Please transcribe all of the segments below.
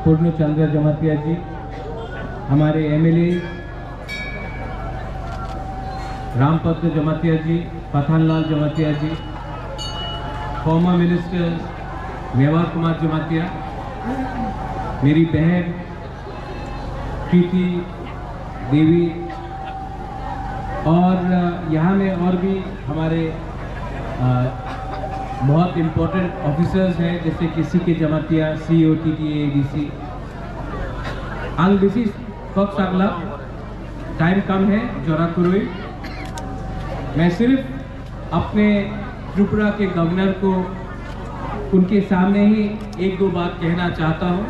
पूर्णचंद्र जमातिया जी, हमारे एमएलए रामपत्र जमातिया जी, पठानलाल जमातिया जी, former minister Mewar Kumar Jamatia, मेरी बहन प्रीति देवी, और यहाँ में और भी हमारे बहुत इम्पोर्टेंट ऑफिसर्स हैं, जैसे कि C K Jamatia, CEO TTA ADC। आल बेसी फक्स अगला टाइम कम है जोरा कुरुई। मैं सिर्फ अपने त्रिपुरा के गवर्नर को उनके सामने ही एक दो बात कहना चाहता हूँ।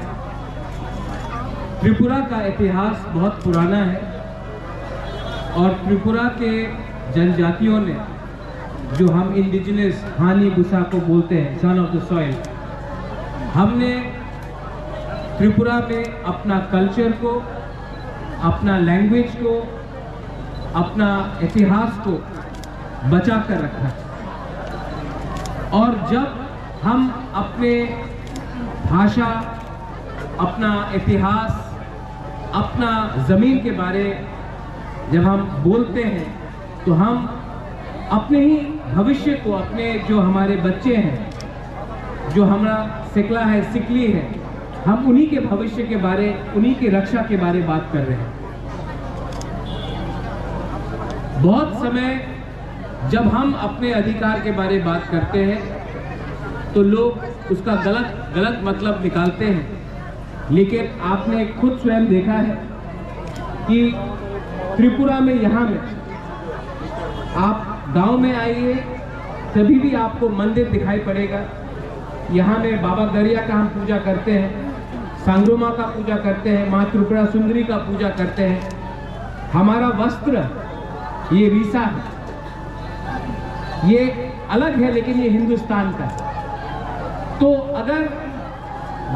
त्रिपुरा का इतिहास बहुत पुराना है और त्रिपुरा के जनजातियों ने, जो हम इंडिजिनस हानी बुसा को बोलते हैं, सन ऑफ द सॉइल, हमने त्रिपुरा में अपना कल्चर को, अपना लैंग्वेज को, अपना इतिहास को बचा कर रखा। और जब हम अपने भाषा, अपना इतिहास, अपना ज़मीन के बारे जब हम बोलते हैं तो हम अपने ही भविष्य को, अपने जो हमारे बच्चे हैं, जो हमारा सिकला है, सिकली है, हम उन्हीं के भविष्य के बारे, उन्हीं की रक्षा के बारे बात कर रहे हैं। बहुत समय जब हम अपने अधिकार के बारे बात करते हैं तो लोग उसका गलत मतलब निकालते हैं, लेकिन आपने खुद स्वयं देखा है कि त्रिपुरा में, यहाँ में, आप गांव में आइए, तभी भी आपको मंदिर दिखाई पड़ेगा। यहाँ में बाबा दरिया का हम पूजा करते हैं, सांग्रोमा का पूजा करते हैं, माँ त्रिपुरा सुंदरी का पूजा करते हैं। हमारा वस्त्र ये रीसा है, ये अलग है लेकिन ये हिंदुस्तान का है। तो अगर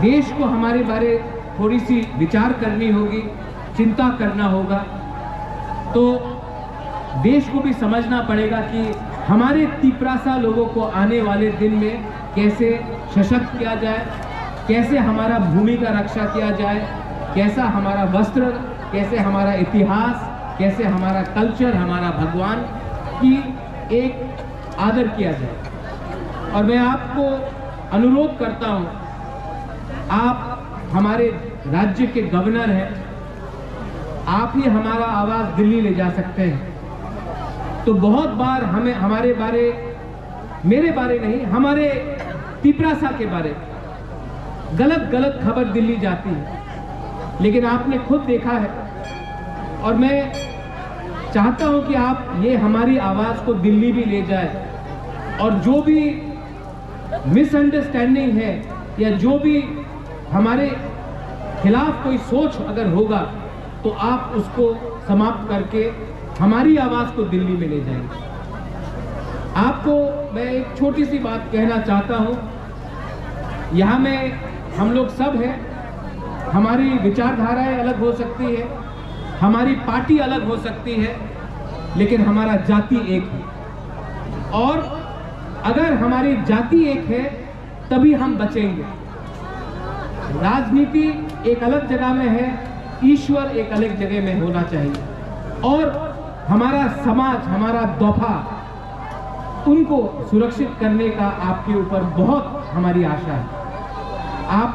देश को हमारे बारे थोड़ी सी विचार करनी होगी, चिंता करना होगा, तो देश को भी समझना पड़ेगा कि हमारे तिपरासा लोगों को आने वाले दिन में कैसे सशक्त किया जाए, कैसे हमारा भूमि का रक्षा किया जाए, कैसा हमारा वस्त्र, कैसे हमारा इतिहास, कैसे हमारा कल्चर, हमारा भगवान की एक आदर किया जाए। और मैं आपको अनुरोध करता हूँ, आप हमारे राज्य के गवर्नर हैं, आप ही हमारा आवाज़ दिल्ली ले जा सकते हैं। तो बहुत बार हमें हमारे बारे, मेरे बारे नहीं, हमारे तिपरासा के बारे गलत खबर दिल्ली जाती है, लेकिन आपने खुद देखा है। और मैं चाहता हूं कि आप ये हमारी आवाज़ को दिल्ली भी ले जाए, और जो भी मिसअंडरस्टैंडिंग है या जो भी हमारे खिलाफ कोई सोच अगर होगा तो आप उसको समाप्त करके हमारी आवाज़ को दिल्ली में ले जाएंगे। आपको मैं एक छोटी सी बात कहना चाहता हूँ। यहाँ में हम लोग सब हैं, हमारी विचारधाराएं अलग हो सकती है, हमारी पार्टी अलग हो सकती है, लेकिन हमारा जाति एक है। और अगर हमारी जाति एक है तभी हम बचेंगे। राजनीति एक अलग जगह में है, ईश्वर एक अलग जगह में होना चाहिए। और हमारा समाज, हमारा दोफा, उनको सुरक्षित करने का आपके ऊपर बहुत हमारी आशा है। आप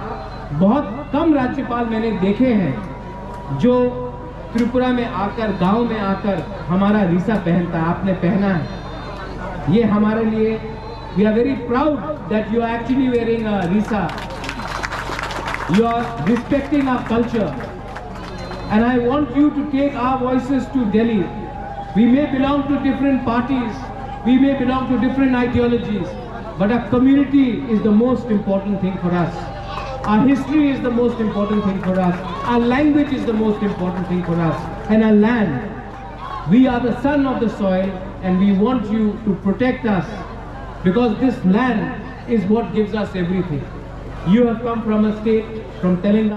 बहुत कम राज्यपाल मैंने देखे हैं जो त्रिपुरा में आकर, गांव में आकर हमारा रीसा पहनता, आपने पहना है। ये हमारे लिए, we are very proud that you are actually wearing a risa, you are respecting our culture, and I want you to take our voices to Delhi. We may belong to different parties, we may belong to different ideologies, but our community is the most important thing for us. Our history is the most important thing for us. Our language is the most important thing for us. And our land. We are the son of the soil, and we want you to protect us, because this land is what gives us everything. You have come from a state, from Telangana.